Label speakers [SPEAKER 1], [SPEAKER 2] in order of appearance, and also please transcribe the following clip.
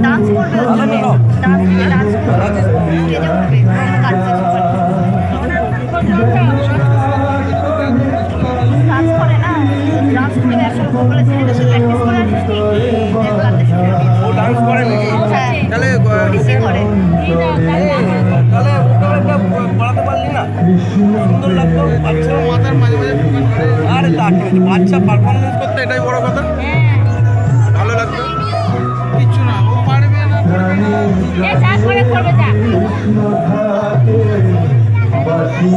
[SPEAKER 1] Dance করবে dance করবে স্টেজে উঠবে কাজ করে না ডান্স করে একসঙ্গে বলেছে প্র্যাকটিস করে আসছি
[SPEAKER 2] ও ডান্স করে নাকি? তাহলে
[SPEAKER 1] ওডিসি করে
[SPEAKER 2] তাহলে একটা পড়াতে পারলি না? সুন্দর লাগতো বাচ্চা মাথার মাঝে মাঝে আরে তাকে বাচ্চা পারফরমেন্স করতে এটাই বড় কথা। ভালো লাগতো কিচ্ছু না ও পারবে না
[SPEAKER 1] করবে যা
[SPEAKER 3] বাসি